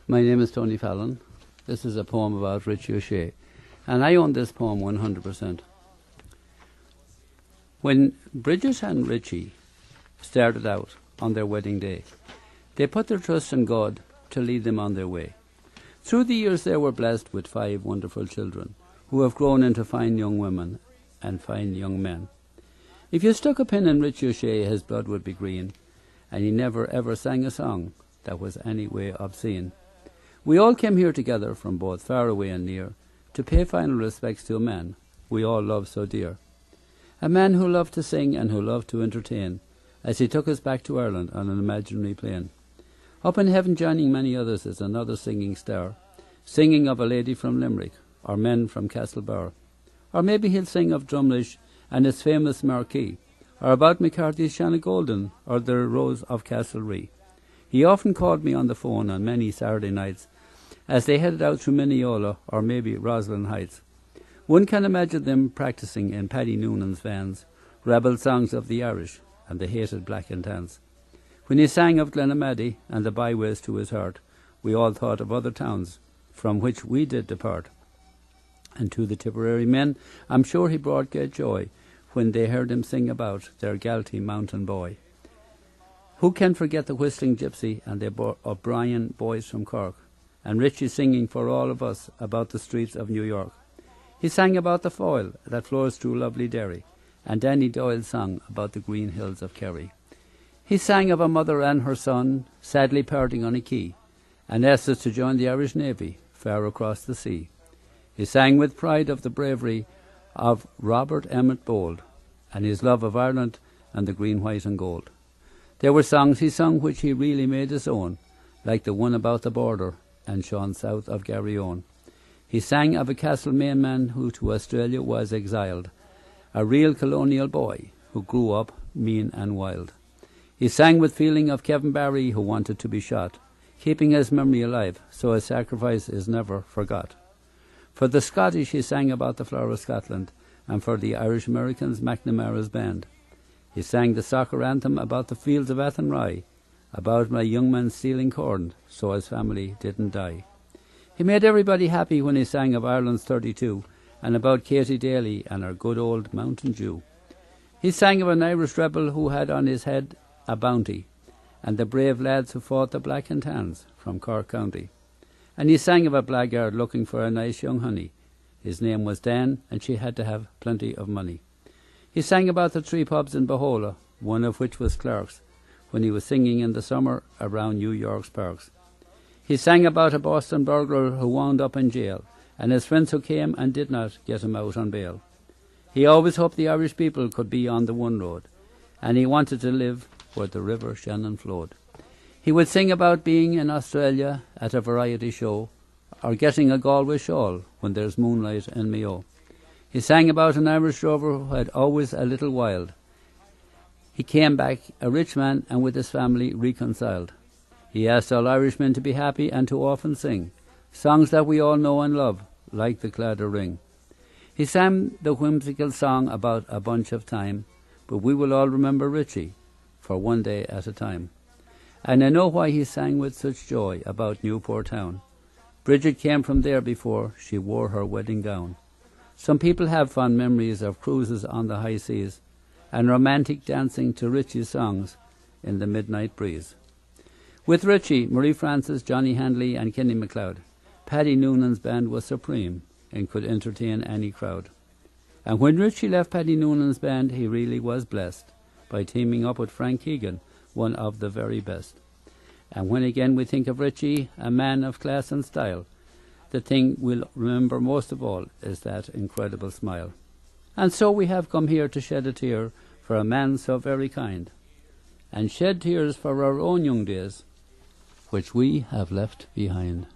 My name is Tony Fallon. This is a poem about Richie O'Shea, and I own this poem 100%. When Bridget and Richie started out on their wedding day, they put their trust in God to lead them on their way. Through the years they were blessed with 5 wonderful children who have grown into fine young women and fine young men. If you stuck a pin in Richie O'Shea, his blood would be green, and he never ever sang a song that was any way obscene. We all came here together from both far away and near to pay final respects to a man we all love so dear. A man who loved to sing and who loved to entertain, as he took us back to Ireland on an imaginary plane. Up in heaven joining many others is another singing star, singing of a lady from Limerick, or men from Castlebar. Or maybe he'll sing of Drumlish and its famous marquee, or about McCarthy's Shanagolden, or the Rose of Castlereagh. He often called me on the phone on many Saturday nights as they headed out through Mineola or maybe Roslyn Heights. One can imagine them practising in Paddy Noonan's vans, rebel songs of the Irish and the hated black and tans. When he sang of Glenamaddy and the byways to his heart, we all thought of other towns from which we did depart. And to the Tipperary men, I'm sure he brought great joy when they heard him sing about their Galtee mountain boy. Who can forget the whistling gypsy and the O'Brien boys from Cork, and Richie singing for all of us about the streets of New York. He sang about the foyle that flows through lovely Derry, and Danny Doyle sang about the green hills of Kerry. He sang of a mother and her son sadly parting on a quay, and asked us to join the Irish Navy far across the sea. He sang with pride of the bravery of Robert Emmet Bold, and his love of Ireland and the green, white and gold. There were songs he sung which he really made his own, like the one about the border and shone south of Garryowen. He sang of a Castlemaine man who to Australia was exiled, a real colonial boy who grew up mean and wild. He sang with feeling of Kevin Barry who wanted to be shot, keeping his memory alive so his sacrifice is never forgot. For the Scottish he sang about the flower of Scotland, and for the Irish Americans McNamara's band. He sang the soccer anthem about the fields of Athenry, about my young man stealing corn so his family didn't die. He made everybody happy when he sang of Ireland's 32 and about Katie Daly and her good old Mountain Dew. He sang of an Irish rebel who had on his head a bounty, and the brave lads who fought the black and tans from Cork County. And he sang of a blackguard looking for a nice young honey. His name was Dan, and she had to have plenty of money. He sang about the 3 pubs in Bohola, one of which was Clark's, when he was singing in the summer around New York's parks. He sang about a Boston burglar who wound up in jail, and his friends who came and did not get him out on bail. He always hoped the Irish people could be on the one road, and he wanted to live where the river Shannon flowed. He would sing about being in Australia at a variety show, or getting a Galway shawl when there's moonlight in Mayo. He sang about an Irish drover who had always a little wild. He came back a rich man and with his family reconciled. He asked all Irishmen to be happy and to often sing songs that we all know and love, like the Cladder Ring. He sang the whimsical song about a bunch of time, but we will all remember Richie for one day at a time. And I know why he sang with such joy about Newport town. Bridget came from there before she wore her wedding gown. Some people have fond memories of cruises on the high seas and romantic dancing to Richie's songs in the midnight breeze. With Richie, Marie Francis, Johnny Handley and Kenny MacLeod, Paddy Noonan's band was supreme and could entertain any crowd. And when Richie left Paddy Noonan's band, he really was blessed by teaming up with Frank Keegan, one of the very best. And when again we think of Richie, a man of class and style, the thing we'll remember most of all is that incredible smile. And so we have come here to shed a tear for a man so very kind, and shed tears for our own young days, which we have left behind.